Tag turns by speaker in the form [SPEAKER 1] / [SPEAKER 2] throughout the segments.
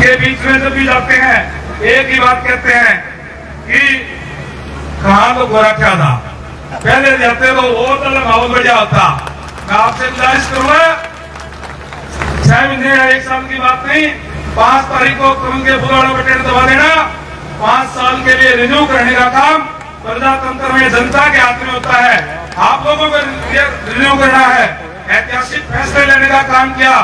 [SPEAKER 1] उनके बीच में जब भी जाते हैं एक ही बात कहते हैं कि कहा तो गोरा क्या था, पहले जाते तो और अलग माहौल बढ़िया होता। मैं आपसे गुजारिश करूंगा, 6 महीने या 1 साल की बात नहीं, 5 तारीख को कमल के फुलवाड़ा बटन दबा देना। 5 साल के लिए रिन्यू करने का काम प्रजातंत्र में जनता के हाथ में होता है। आप लोगों को रिन्यू करना है, ऐतिहासिक फैसले लेने का काम किया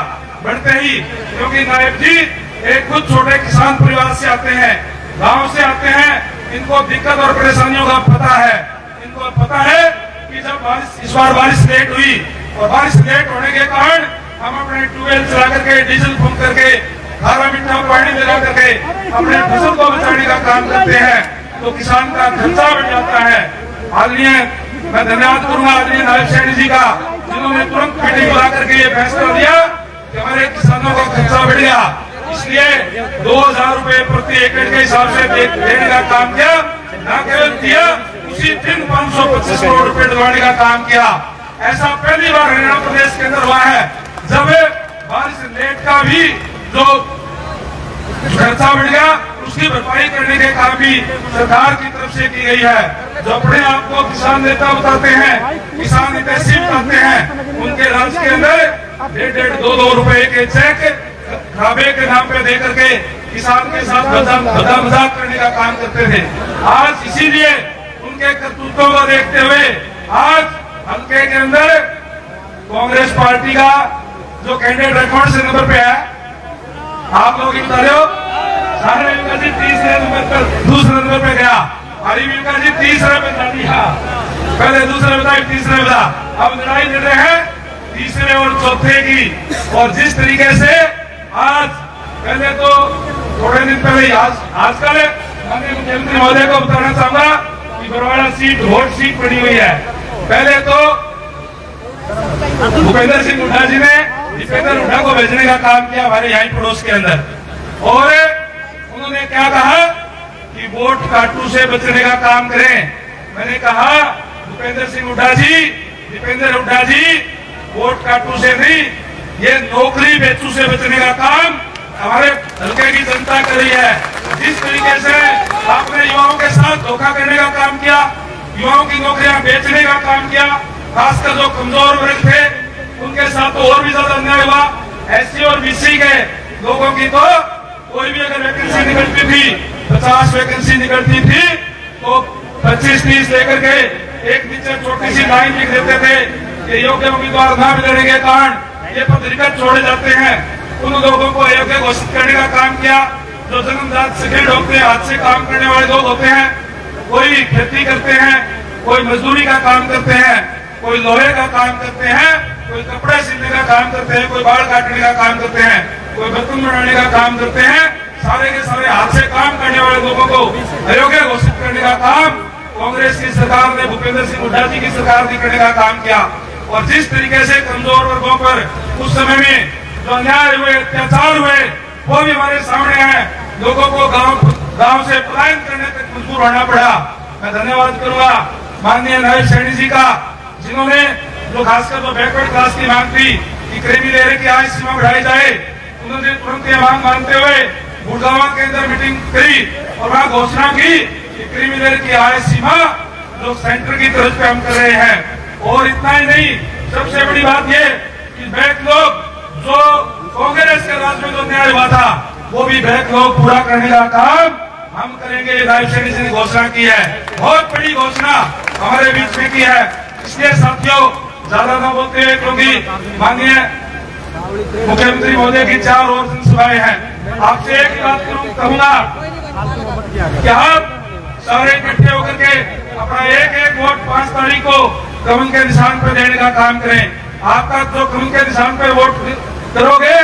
[SPEAKER 1] बढ़ते ही, क्योंकि नायब जी एक खुद छोटे किसान परिवार से आते हैं, गांव से आते हैं, इनको दिक्कत और परेशानियों का पता है। इनको पता है कि जब इस बार बारिश लेट हुई और बारिश लेट होने के कारण हम अपने ट्यूबवेल चला करके डीजल पंप करके खारा मीठा पानी लगा करके अपने फसल को बचाने का काम करते हैं, तो किसान का खर्चा बढ़ जाता है। आदरणीय मैं धन्यवाद करूंगा आदरणीय नायब सैनी जी का, जिन्होंने तुरंत मीटिंग बुला करके ये फैसला लिया कि हमारे किसानों का खर्चा बढ़ गया, इसलिए 2000 रुपए प्रति एकड़ के हिसाब से देने का काम किया। न केवल किया, उसी दिन 525 करोड़ रुपए दिलवाने का काम किया। ऐसा पहली बार हरियाणा प्रदेश के अंदर हुआ है जब बारिश लेट का भी जो खर्चा बढ़ गया उसकी भरपाई करने के काम भी सरकार की तरफ से की गई है। जो अपने आप को किसान नेता बताते हैं, किसान हितैषी बताते हैं, उनके राज्य के अंदर 1.5 2 रुपए के चेक ढाबे के नाम पे दे करके किसान के साथ मजाक करने का काम करते थे। आज इसीलिए उनके करतूतों को देखते हुए आज हल्के के अंदर कांग्रेस पार्टी का जो कैंडिडेट रिकॉर्ड से नंबर पे है, आप लोग बता रहे हो, सारे मिलकर जी 3 नंबर पर, दूसरे नंबर पे गया, हरी मिलकर जी 3 पे जा दिया, पहले दूसरे बता, तीसरे बता, अब लड़ाई लड़ रहे हैं तीसरे और चौथे की। और जिस तरीके से आज पहले तो थोड़े दिन पहले आजकल माननीय मुख्यमंत्री महोदय को बताना चाहूंगा कि बरवाड़ा सीट वोट सीट बनी हुई है। पहले तो भूपेंद्र सिंह हुड्डा जी ने दीपेंद्र हुड्डा को भेजने का काम किया हमारे यहाँ पड़ोस के अंदर, और उन्होंने क्या कहा कि वोट काटू से बचने का काम करें। मैंने कहा भूपेंद्र सिंह हुड्डा जी, दीपेंद्र हुड्डा जी, वोट काटू से नहीं, ये नौकरी बेचू से बचने का काम हमारे हल्के की जनता कर रही है। जिस तरीके से आपने युवाओं के साथ धोखा करने का काम किया, युवाओं की नौकरियां बेचने का काम किया, खासकर जो कमजोर वर्ग थे उनके साथ तो और भी ज्यादा अन्याय हुआ। एससी और बीसी के लोगों की तो कोई भी अगर वैकेंसी निकलती थी, 50 वैकेंसी निकलती थी तो 25-30 लेकर के एक नीचे छोटी सी लाइन लिख देते थे कि योग्य उम्मीदवार न मिलने के कारण ये पत्रिका छोड़े जाते हैं। उन लोगों को अयोग्य घोषित करने का काम किया। जो जन्मजात स्किल्ड होते हैं, हाथ से काम करने वाले लोग होते हैं, कोई खेती करते हैं, कोई मजदूरी का काम करते हैं, कोई लोहे का काम करते हैं, कोई कपड़े सिलने का काम करते हैं, कोई बाल काटने का काम करते हैं, कोई बर्तन बनाने का काम करते हैं, सारे के सारे हाथ से काम करने वाले लोगों को अयोग्य घोषित करने का काम कांग्रेस की सरकार ने, भूपेंद्र सिंह हुड्डा जी की सरकार ने करने का काम किया। और जिस तरीके से कमजोर वर्गों पर उस समय में जो अन्याय हुए, अत्याचार हुए, वो भी हमारे सामने है। लोगों को गांव से पलायन करने तक मजबूर होना पड़ा। मैं धन्यवाद करूंगा माननीय नायब सैनी जी का, जिन्होंने जो खासकर जो बैकवर्ड क्लास की मांग थी कि क्रीमी लेयर की आय सीमा बढ़ाई जाए, उन्होंने तुरंत ये मांग मानते हुए गुड़गांव के अंदर मीटिंग करी और वहां घोषणा की कि क्रीमी लेयर की आय सीमा जो सेंटर की तरफ पे हम कर रहे हैं। और इतना ही नहीं, सबसे बड़ी बात ये कि बैकलॉग जो कांग्रेस के राज में जो न्याय हुआ था वो भी बैकलॉग पूरा करने का काम हम करेंगे। नायब सैनी जी ने घोषणा की है, बहुत बड़ी घोषणा हमारे बीच में की है। इसलिए साथियों ज्यादा न बोलते हुए, क्योंकि माननीय मुख्यमंत्री महोदय की 4 और जनसभाएं हैं, आपसे एक बात कहूंगा कि आप सारे इकट्ठे होकर के अपना एक वोट 5 तारीख को कमल के निशान पर देने का काम करें। आपका जो कमल के निशान पर वोट करोगे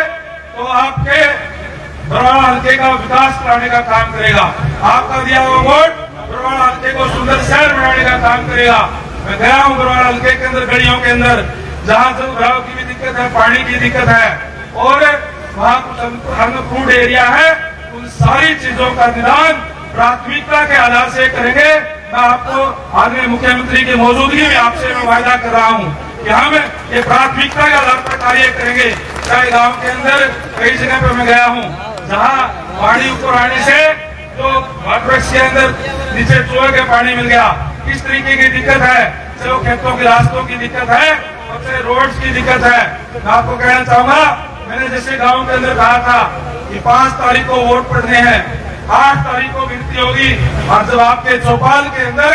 [SPEAKER 1] तो आपके बरवाड़ा हल्के का विकास कराने का काम करेगा। आपका दिया हुआ वोट बरवाड़ा हल्के को सुंदर शहर बनाने का काम करेगा। मैं गया हूँ बरवाड़ा हल्के के अंदर, गलियों के अंदर, जहाँ जल भराव की भी दिक्कत है, पानी की दिक्कत है, और वहाँ कुछ अनअप्रूव्ड एरिया है, उन सारी चीजों का निदान प्राथमिकता के आधार से करेंगे। मैं आपको आदरणीय मुख्यमंत्री की मौजूदगी में आपसे मैं वायदा कर रहा हूँ कि हम ये प्राथमिकता के आधार पर कार्य करेंगे। चाहे गांव के अंदर कई जगह पे मैं गया हूँ जहाँ पानी ऊपर आने से जो वाटरवर्क्स के अंदर नीचे चूहे के पानी मिल गया, किस तरीके की दिक्कत है, चाहे खेतों के रास्तों की दिक्कत है और चाहे रोड्स की दिक्कत है। मैं आपको कहना चाहूंगा, मैंने जैसे गांव के अंदर कहा था कि 5 तारीख को वोट पड़ने हैं, 8 तारीख को गिनती होगी और जब आपके चौपाल के अंदर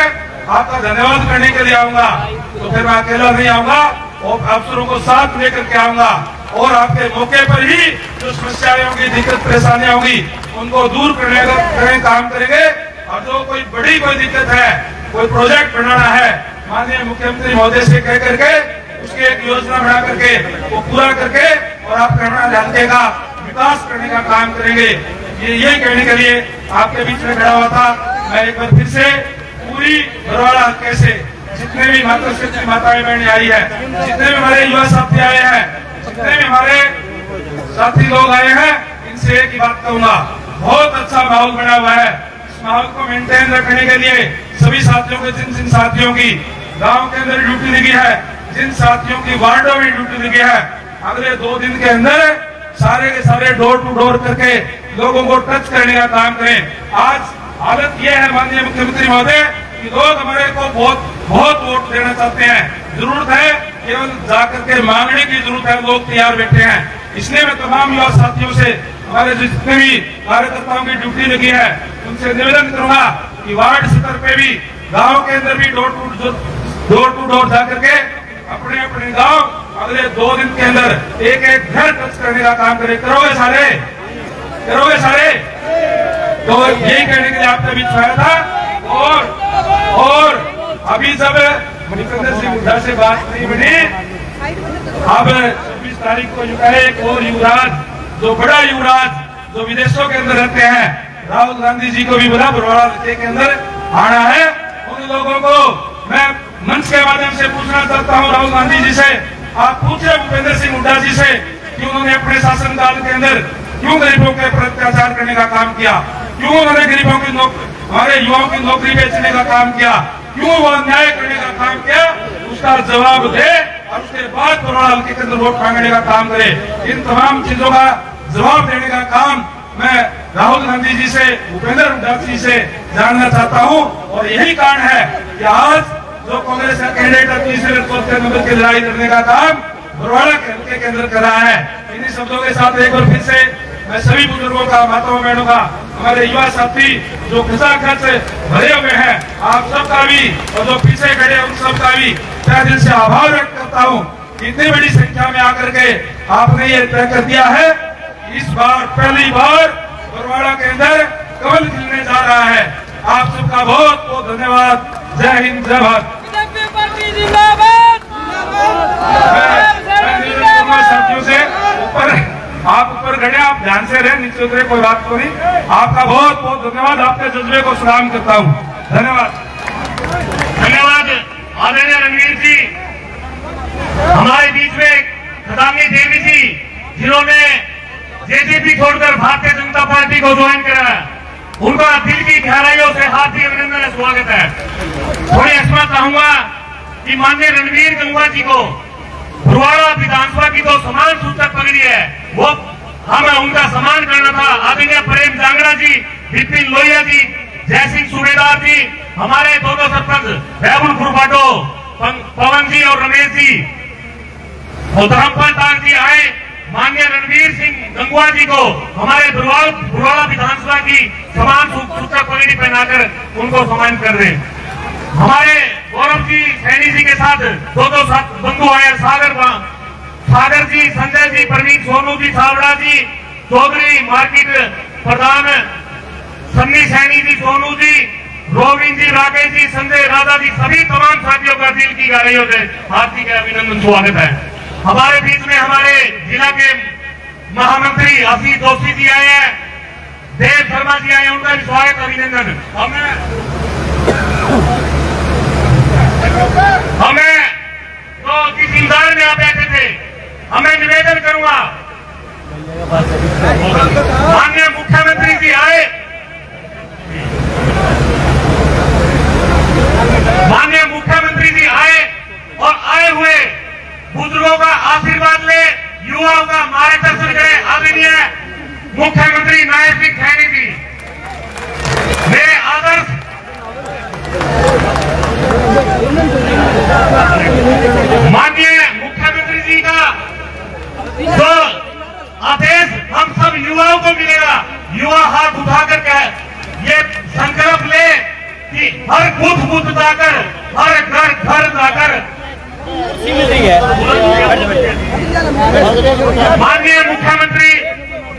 [SPEAKER 1] आपका धन्यवाद करने के लिए आऊंगा तो फिर मैं अकेला नहीं आऊंगा और अफसरों को साथ लेकर के आऊंगा और आपके मौके पर ही जो समस्याएं होंगी, दिक्कत परेशानियां होंगी, उनको दूर करने का काम करेंगे। और जो कोई बड़ी कोई दिक्कत है, कोई प्रोजेक्ट बनाना है, माननीय मुख्यमंत्री महोदय से कह करके उसकी एक योजना बना करके वो पूरा करके और आप कर्नाटक हल्के का विकास करने का काम करेंगे। यही कहने के लिए आपके बीच में खड़ा हुआ था। मैं एक बार फिर से पूरी बरवाड़ा हल्के से जितने भी माताएं बहनें आई है, जितने भी हमारे युवा साथी आए हैं, जितने भी हमारे साथी लोग आए हैं, इनसे एक ही बात कहूंगा, बहुत अच्छा माहौल बना हुआ है। इस माहौल को मेंटेन रखने के लिए सभी साथियों को, जिन साथियों की गांव के अंदर ड्यूटी लगी है, जिन साथियों की वार्डों में ड्यूटी लगी है, अगले 2 दिन के अंदर सारे के सारे डोर टू डोर करके लोगों को टच करने का काम करें। आज हालत यह है माननीय मुख्यमंत्री महोदय कि लोग हमारे को बहुत वोट देना चाहते हैं, जरूरत है केवल जाकर के मांगने की जरूरत है, लोग तैयार बैठे हैं। इसलिए मैं तमाम युवा साथियों से, हमारे जितने भी कार्यकर्ताओं की ड्यूटी लगी है, उनसे निवेदन करूंगा कि वार्ड स्तर पे भी, गाँव के अंदर भी डोर टू डोर जाकर के अपने अपने गांव अगले 2 दिन के अंदर एक घर टच करने का काम करें। करोगे सारे? तो यही कहने के लिए आपके बीच में आया था। और अभी जब मणिकंदर सिंह हुड्डा से बात नहीं बनी, अब 26 तारीख को जो है एक और युवराज, जो बड़ा युवराज जो विदेशों के अंदर रहते हैं, राहुल गांधी जी को भी बोला बरवाड़ा के अंदर आना है। उन लोगों को मैं मंच के माध्यम से पूछना चाहता हूं, राहुल गांधी जी से आप पूछे भूपेंद्र सिंह हुड्डा जी से कि उन्होंने अपने शासनकाल के अंदर क्यों गरीबों के ऊपर अत्याचार करने का काम किया, क्यों उन्होंने गरीबों की हमारे युवाओं की नौकरी बेचने का काम किया, क्यों वो अन्याय करने का काम किया, उसका जवाब दे और उसके बाद बरवाड़ा हल्के के अंदर वोट मांगने का काम करे। इन तमाम चीजों का जवाब देने का काम मैं राहुल गांधी जी से, भूपेंद्र हुड्डा जी से जानना चाहता हूं। और यही कारण है कि आज जो कांग्रेस का कैंडिडेट तीसरे चौथे नंबर की लड़ाई लड़ने का काम बरवाड़ा के हल्के के अंदर कर रहा है। इन्हीं शब्दों के साथ एक बार फिर से मैं सभी बुजुर्गों का, माताओं बहनों का, हमारे युवा साथी जो खचाखच भरे हुए हैं, आप सबका भी और जो पीछे खड़े उन सबका भी तहे दिल से आभार व्यक्त करता हूँ। इतनी बड़ी संख्या में आकर के आपने ये तय कर दिया है, इस बार पहली बार बरवाड़ा के अंदर कमल खिलने जा रहा है। आप सबका बहुत बहुत धन्यवाद। जय हिंद, जय भारत। साथियों से आप ऊपर खड़े, आप ध्यान से रहे, नीचे उतरे, कोई बात तो नहीं। आपका बहुत बहुत धन्यवाद, आपके जज्बे को सलाम करता हूँ। धन्यवाद।
[SPEAKER 2] आदरणीय रणवीर जी, हमारे बीच में खदानी देवी जी, जिन्होंने जेजेपी छोड़कर भारतीय जनता पार्टी को ज्वाइन करा, उनका दिल की गहराइयों से हार्दिक अभिनंदन, स्वागत है। थोड़ी एक्स्ट्रा चाहूंगा कि माननीय रणवीर गंगवा जी को बरवाड़ा विधानसभा की तो समान सूचक पकड़ी है, वो हमें उनका सम्मान करना था। आदरणीय प्रेम जांगड़ा जी, विपिन लोहिया जी, जय सिंह सूबेदार जी, हमारे दोनों सरपंच बैबुल खुरपाटो, पवन जी और रमेश जी और धर्मपाल दास जी आए। माननीय रणवीर सिंह गंगवा जी को हमारे बरवाड़ा विधानसभा की समान सूचक पगड़ी पहनाकर उनको सम्मानित कर रहे हैं। हमारे गौरव जी सैनी जी के साथ दो बंधु आए, सागर जी, संजय जी, परवीन सोनू जी, छावड़ा जी, चौधरी मार्केट प्रधान सन्नी सैनी जी, सोनू जी, रोविन जी, राकेश जी, संजय राधा जी, सभी तमाम साथियों का दिल की गहराइयों से हार्दिक अभिनंदन, स्वागत है। हमारे बीच में हमारे जिला के महामंत्री आशीष जोशी जी आए हैं, देव शर्मा जी आए, उनका भी स्वागत, अभिनंदन। हमें तो जिस इंतजार में आप बैठे थे, हमें निवेदन करूंगा, माननीय मुख्यमंत्री जी आए, माननीय मुख्यमंत्री जी आए और आए हुए बुजुर्गों का आशीर्वाद ले, युवाओं का मार्गदर्शन करें। आदरणीय मुख्यमंत्री नायब सिंह सैनी जी ने आदर्श माननीय मुख्यमंत्री जी का जो आदेश हम सब युवाओं को मिलेगा, युवा हाथ उठाकर के ये संकल्प ले कि हर बूथ जाकर, हर घर जाकर माननीय मुख्यमंत्री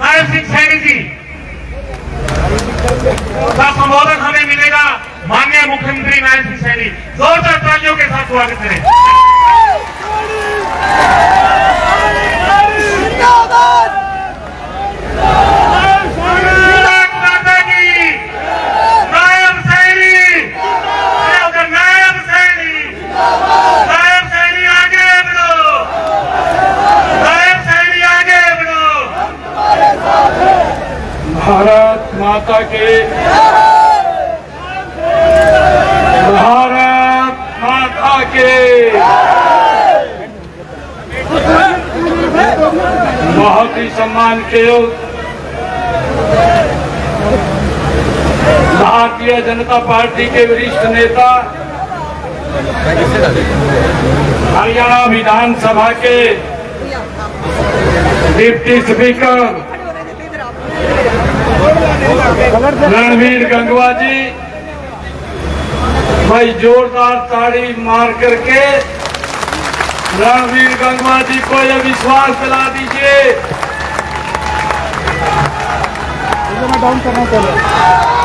[SPEAKER 2] नायब सिंह सैनी जी का संबोधन हमें मिलेगा। माननीय मुख्यमंत्री नायब सिंह सैनी जोरदार तालियों के साथ स्वागत करें।
[SPEAKER 1] भारत माता के, भारत माता के। बहुत ही सम्मान के भारतीय जनता पार्टी के वरिष्ठ नेता, हरियाणा विधानसभा के डिप्टी स्पीकर रणवीर गंगवा जी, भाई जोरदार ताड़ी मार करके रणवीर गंगवा जी को यह विश्वास दिला दीजिए।
[SPEAKER 3] डाउन करना चाहिए।